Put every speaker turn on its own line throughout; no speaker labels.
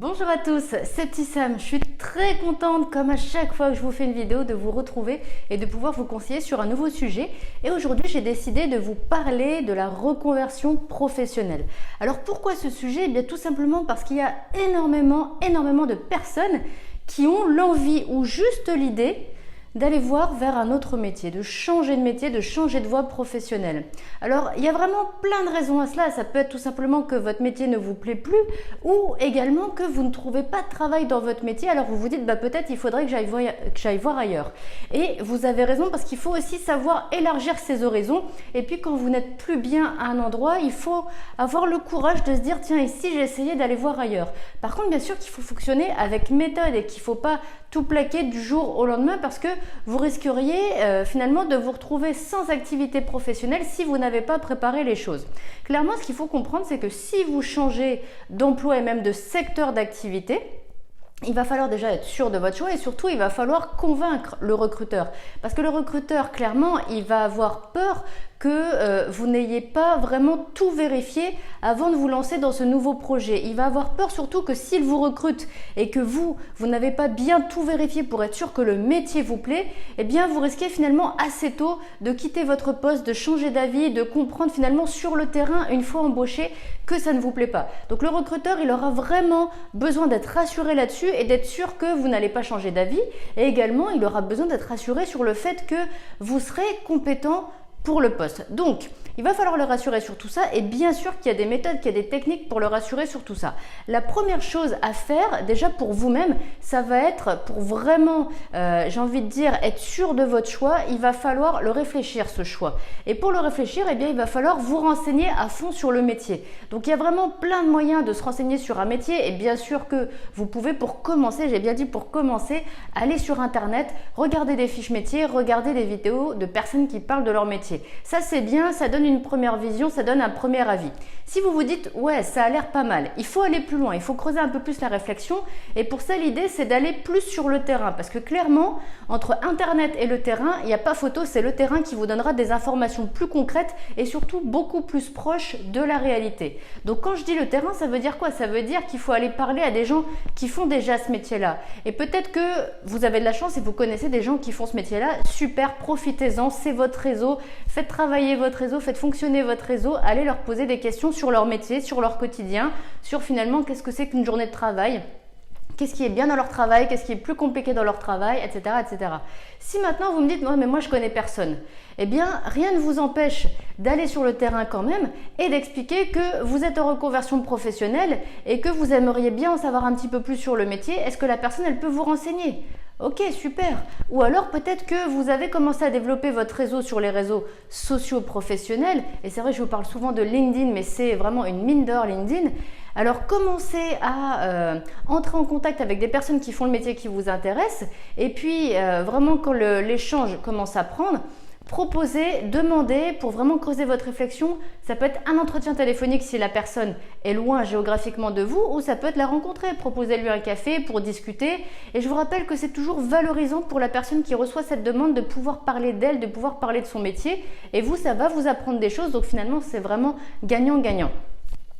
Bonjour à tous, c'est Tissam. Je suis très contente, comme à chaque fois que je vous fais une vidéo, de vous retrouver et de pouvoir vous conseiller sur un nouveau sujet. Et aujourd'hui, j'ai décidé de vous parler de la reconversion professionnelle. Alors pourquoi ce sujet? Eh bien tout simplement parce qu'il y a énormément de personnes qui ont l'envie ou juste l'idée d'aller voir vers un autre métier, de changer de métier, de changer de voie professionnelle. Alors, il y a vraiment plein de raisons à cela. Ça peut être tout simplement que votre métier ne vous plaît plus ou également que vous ne trouvez pas de travail dans votre métier. Alors, vous vous dites, peut-être il faudrait que j'aille voir ailleurs. Et vous avez raison parce qu'il faut aussi savoir élargir ses horizons. Et puis, quand vous n'êtes plus bien à un endroit, il faut avoir le courage de se dire, tiens, ici, j'ai essayé d'aller voir ailleurs. Par contre, bien sûr qu'il faut fonctionner avec méthode et qu'il ne faut pas tout plaquer du jour au lendemain parce que vous risqueriez finalement de vous retrouver sans activité professionnelle si vous n'avez pas préparé les choses. Clairement, ce qu'il faut comprendre, c'est que si vous changez d'emploi et même de secteur d'activité, il va falloir déjà être sûr de votre choix et surtout, il va falloir convaincre le recruteur. Parce que le recruteur, clairement, il va avoir peur que vous n'ayez pas vraiment tout vérifié avant de vous lancer dans ce nouveau projet. Il va avoir peur surtout que s'il vous recrute et que vous n'avez pas bien tout vérifié pour être sûr que le métier vous plaît, eh bien vous risquez finalement assez tôt de quitter votre poste, de changer d'avis, de comprendre finalement sur le terrain, une fois embauché, que ça ne vous plaît pas. Donc le recruteur, il aura vraiment besoin d'être rassuré là-dessus et d'être sûr que vous n'allez pas changer d'avis. Et également, il aura besoin d'être rassuré sur le fait que vous serez compétent pour le poste. Donc, il va falloir le rassurer sur tout ça et bien sûr qu'il y a des méthodes, qu'il y a des techniques pour le rassurer sur tout ça. La première chose à faire, déjà pour vous-même, ça va être pour vraiment, j'ai envie de dire, être sûr de votre choix, il va falloir le réfléchir ce choix. Et pour le réfléchir, eh bien, il va falloir vous renseigner à fond sur le métier. Donc, il y a vraiment plein de moyens de se renseigner sur un métier et bien sûr que vous pouvez pour commencer, j'ai bien dit pour commencer, aller sur Internet, regarder des fiches métiers, regarder des vidéos de personnes qui parlent de leur métier. Ça, c'est bien, ça donne une première vision, ça donne un premier avis. Si vous vous dites, ouais, ça a l'air pas mal, il faut aller plus loin, il faut creuser un peu plus la réflexion et pour ça, l'idée, c'est d'aller plus sur le terrain parce que clairement, entre Internet et le terrain, il n'y a pas photo, c'est le terrain qui vous donnera des informations plus concrètes et surtout beaucoup plus proches de la réalité. Donc, quand je dis le terrain, ça veut dire quoi? Ça veut dire qu'il faut aller parler à des gens qui font déjà ce métier-là. Et peut-être que vous avez de la chance et vous connaissez des gens qui font ce métier-là, super, profitez-en, c'est votre réseau. Faites travailler votre réseau, faites fonctionner votre réseau, allez leur poser des questions sur leur métier, sur leur quotidien, sur finalement qu'est-ce que c'est qu'une journée de travail, qu'est-ce qui est bien dans leur travail, qu'est-ce qui est plus compliqué dans leur travail, etc., etc. Si maintenant vous me dites, non mais moi je connais personne, eh bien rien ne vous empêche d'aller sur le terrain quand même et d'expliquer que vous êtes en reconversion professionnelle et que vous aimeriez bien en savoir un petit peu plus sur le métier. Est-ce que la personne, elle peut vous renseigner? Ok, super. Ou alors peut-être que vous avez commencé à développer votre réseau sur les réseaux sociaux professionnels. Et c'est vrai, je vous parle souvent de LinkedIn, mais c'est vraiment une mine d'or LinkedIn. Alors commencez à entrer en contact avec des personnes qui font le métier qui vous intéresse. Et puis vraiment quand l'échange commence à prendre, proposez, demandez pour vraiment creuser votre réflexion. Ça peut être un entretien téléphonique si la personne est loin géographiquement de vous ou ça peut être la rencontrer. Proposez-lui un café pour discuter. Et je vous rappelle que c'est toujours valorisant pour la personne qui reçoit cette demande de pouvoir parler d'elle, de pouvoir parler de son métier. Et vous, ça va vous apprendre des choses. Donc finalement, c'est vraiment gagnant-gagnant.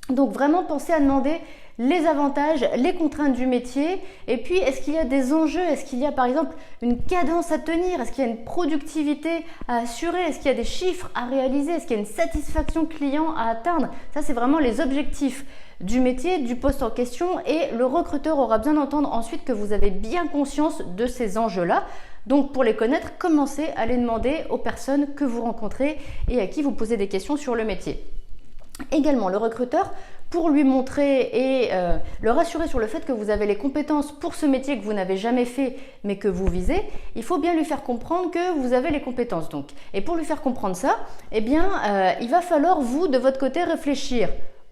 Donc vraiment, pensez à demander les avantages, les contraintes du métier et puis est-ce qu'il y a des enjeux, est-ce qu'il y a par exemple une cadence à tenir, est-ce qu'il y a une productivité à assurer, est-ce qu'il y a des chiffres à réaliser, est-ce qu'il y a une satisfaction client à atteindre. Ça, c'est vraiment les objectifs du métier, du poste en question et le recruteur aura besoin d'entendre ensuite que vous avez bien conscience de ces enjeux-là. Donc pour les connaître, commencez à les demander aux personnes que vous rencontrez et à qui vous posez des questions sur le métier. Également, le recruteur, pour lui montrer et le rassurer sur le fait que vous avez les compétences pour ce métier que vous n'avez jamais fait mais que vous visez, il faut bien lui faire comprendre que vous avez les compétences. Donc. Et pour lui faire comprendre ça, eh bien, il va falloir, vous, de votre côté, réfléchir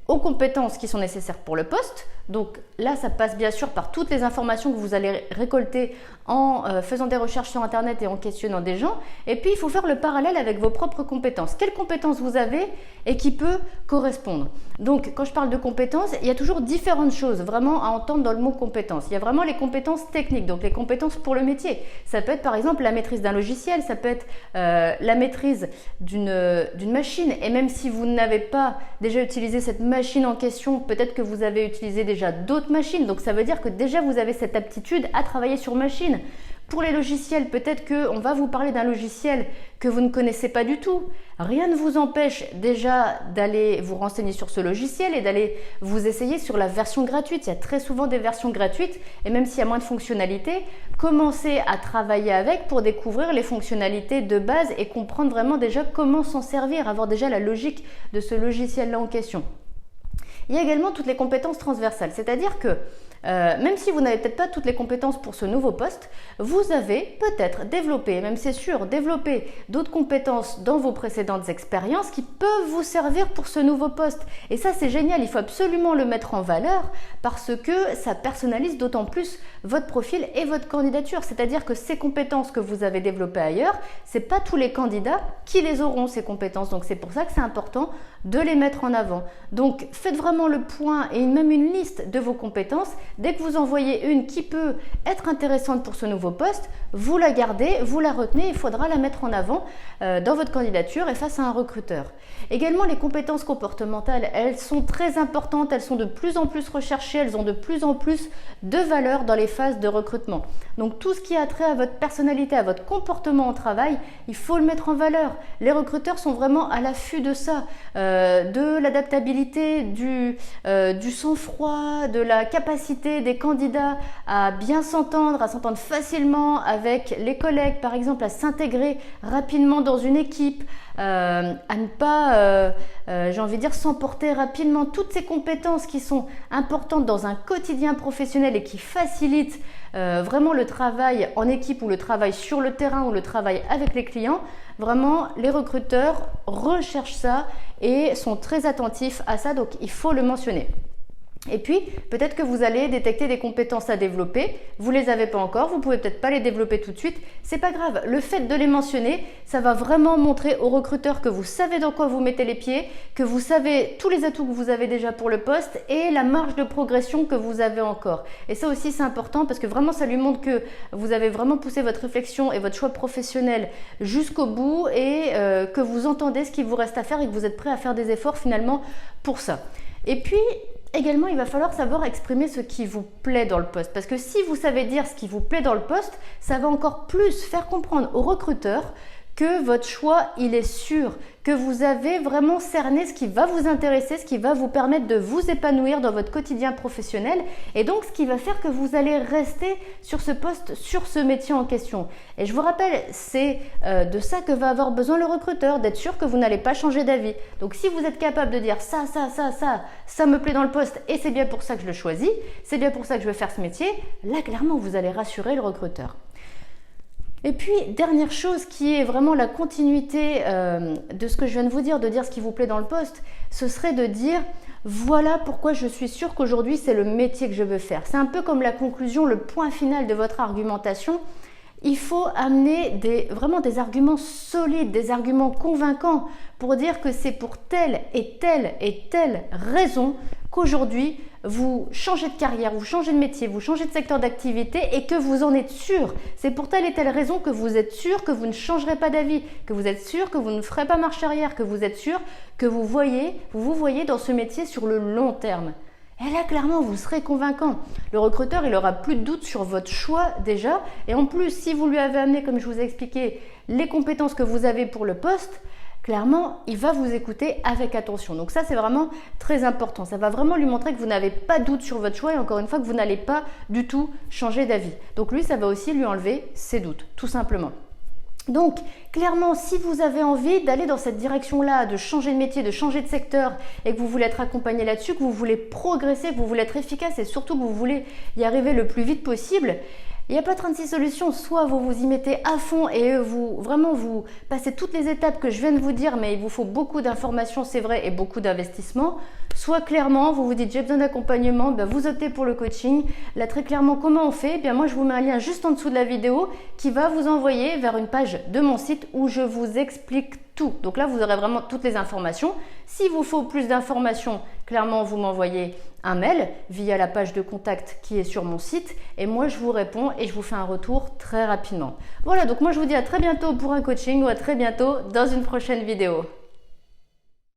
aux compétences qui sont nécessaires pour le poste. Donc là, ça passe bien sûr par toutes les informations que vous allez récolter en faisant des recherches sur Internet et en questionnant des gens. Et puis, il faut faire le parallèle avec vos propres compétences. Quelles compétences vous avez et qui peut correspondre? Donc, quand je parle de compétences, il y a toujours différentes choses vraiment à entendre dans le mot compétences. Il y a vraiment les compétences techniques, donc les compétences pour le métier. Ça peut être par exemple la maîtrise d'un logiciel, ça peut être la maîtrise d'une machine. Et même si vous n'avez pas déjà utilisé cette machine machine en question, peut-être que vous avez utilisé déjà d'autres machines. Donc ça veut dire que déjà vous avez cette aptitude à travailler sur machine. Pour les logiciels, peut-être qu'on va vous parler d'un logiciel que vous ne connaissez pas du tout. Rien ne vous empêche déjà d'aller vous renseigner sur ce logiciel et d'aller vous essayer sur la version gratuite. Il y a très souvent des versions gratuites et même s'il y a moins de fonctionnalités, commencez à travailler avec pour découvrir les fonctionnalités de base et comprendre vraiment déjà comment s'en servir, avoir déjà la logique de ce logiciel-là en question. Il y a également toutes les compétences transversales, c'est-à-dire que même si vous n'avez peut-être pas toutes les compétences pour ce nouveau poste, vous avez peut-être développé, même c'est sûr, développé d'autres compétences dans vos précédentes expériences qui peuvent vous servir pour ce nouveau poste. Et ça, c'est génial, il faut absolument le mettre en valeur parce que ça personnalise d'autant plus votre profil et votre candidature. C'est-à-dire que ces compétences que vous avez développées ailleurs, ce n'est pas tous les candidats qui les auront, ces compétences. Donc c'est pour ça que c'est important de les mettre en avant. Donc faites vraiment le point et même une liste de vos compétences. Dès que vous en voyez une qui peut être intéressante pour ce nouveau poste, vous la gardez, vous la retenez, il faudra la mettre en avant dans votre candidature et face à un recruteur. Également, les compétences comportementales, elles sont très importantes, elles sont de plus en plus recherchées, elles ont de plus en plus de valeur dans les phases de recrutement. Donc tout ce qui a trait à votre personnalité, à votre comportement au travail, il faut le mettre en valeur. Les recruteurs sont vraiment à l'affût de ça, de l'adaptabilité, du sang-froid, de la capacité des candidats à bien s'entendre, à s'entendre facilement avec les collègues, par exemple, à s'intégrer rapidement dans une équipe, à ne pas, j'ai envie de dire, s'emporter rapidement. Toutes ces compétences qui sont importantes dans un quotidien professionnel et qui facilitent vraiment le travail en équipe ou le travail sur le terrain ou le travail avec les clients, vraiment les recruteurs recherchent ça et sont très attentifs à ça, donc il faut le mentionner. Et puis, peut-être que vous allez détecter des compétences à développer, vous ne les avez pas encore, vous ne pouvez peut-être pas les développer tout de suite, c'est pas grave. Le fait de les mentionner, ça va vraiment montrer aux recruteurs que vous savez dans quoi vous mettez les pieds, que vous savez tous les atouts que vous avez déjà pour le poste et la marge de progression que vous avez encore. Et ça aussi, c'est important parce que vraiment, ça lui montre que vous avez vraiment poussé votre réflexion et votre choix professionnel jusqu'au bout et que vous entendez ce qu'il vous reste à faire et que vous êtes prêt à faire des efforts finalement pour ça. Et puis, également, il va falloir savoir exprimer ce qui vous plaît dans le poste. Parce que si vous savez dire ce qui vous plaît dans le poste, ça va encore plus faire comprendre aux recruteurs que votre choix, il est sûr, que vous avez vraiment cerné ce qui va vous intéresser, ce qui va vous permettre de vous épanouir dans votre quotidien professionnel et donc ce qui va faire que vous allez rester sur ce poste, sur ce métier en question. Et je vous rappelle, c'est de ça que va avoir besoin le recruteur, d'être sûr que vous n'allez pas changer d'avis. Donc si vous êtes capable de dire ça me plaît dans le poste et c'est bien pour ça que je le choisis, c'est bien pour ça que je veux faire ce métier, là clairement vous allez rassurer le recruteur. Et puis, dernière chose qui est vraiment la continuité de ce que je viens de vous dire, de dire ce qui vous plaît dans le poste, ce serait de dire voilà pourquoi je suis sûre qu'aujourd'hui c'est le métier que je veux faire. C'est un peu comme la conclusion, le point final de votre argumentation. Il faut amener vraiment des arguments solides, des arguments convaincants pour dire que c'est pour telle et telle et telle raison qu'aujourd'hui vous changez de carrière, vous changez de métier, vous changez de secteur d'activité et que vous en êtes sûr. C'est pour telle et telle raison que vous êtes sûr que vous ne changerez pas d'avis, que vous êtes sûr que vous ne ferez pas marche arrière, que vous êtes sûr que vous vous voyez dans ce métier sur le long terme. Et là, clairement, vous serez convaincant. Le recruteur, il n'aura plus de doute sur votre choix déjà. Et en plus, si vous lui avez amené, comme je vous ai expliqué, les compétences que vous avez pour le poste, clairement, il va vous écouter avec attention. Donc ça, c'est vraiment très important. Ça va vraiment lui montrer que vous n'avez pas de doute sur votre choix et encore une fois, que vous n'allez pas du tout changer d'avis. Donc lui, ça va aussi lui enlever ses doutes, tout simplement. Donc, clairement, si vous avez envie d'aller dans cette direction-là, de changer de métier, de changer de secteur et que vous voulez être accompagné là-dessus, que vous voulez progresser, que vous voulez être efficace et surtout que vous voulez y arriver le plus vite possible, il n'y a pas 36 solutions. Soit vous vous y mettez à fond et vous passez toutes les étapes que je viens de vous dire, mais il vous faut beaucoup d'informations, c'est vrai, et beaucoup d'investissement. Soit clairement, vous vous dites j'ai besoin d'accompagnement, vous optez pour le coaching. Là, très clairement, comment on fait? Moi, je vous mets un lien juste en dessous de la vidéo qui va vous envoyer vers une page de mon site où je vous explique tout. Donc là, vous aurez vraiment toutes les informations. S'il vous faut plus d'informations, clairement, vous m'envoyez un mail via la page de contact qui est sur mon site et moi, je vous réponds et je vous fais un retour très rapidement. Voilà, donc moi, je vous dis à très bientôt pour un coaching ou à très bientôt dans une prochaine vidéo.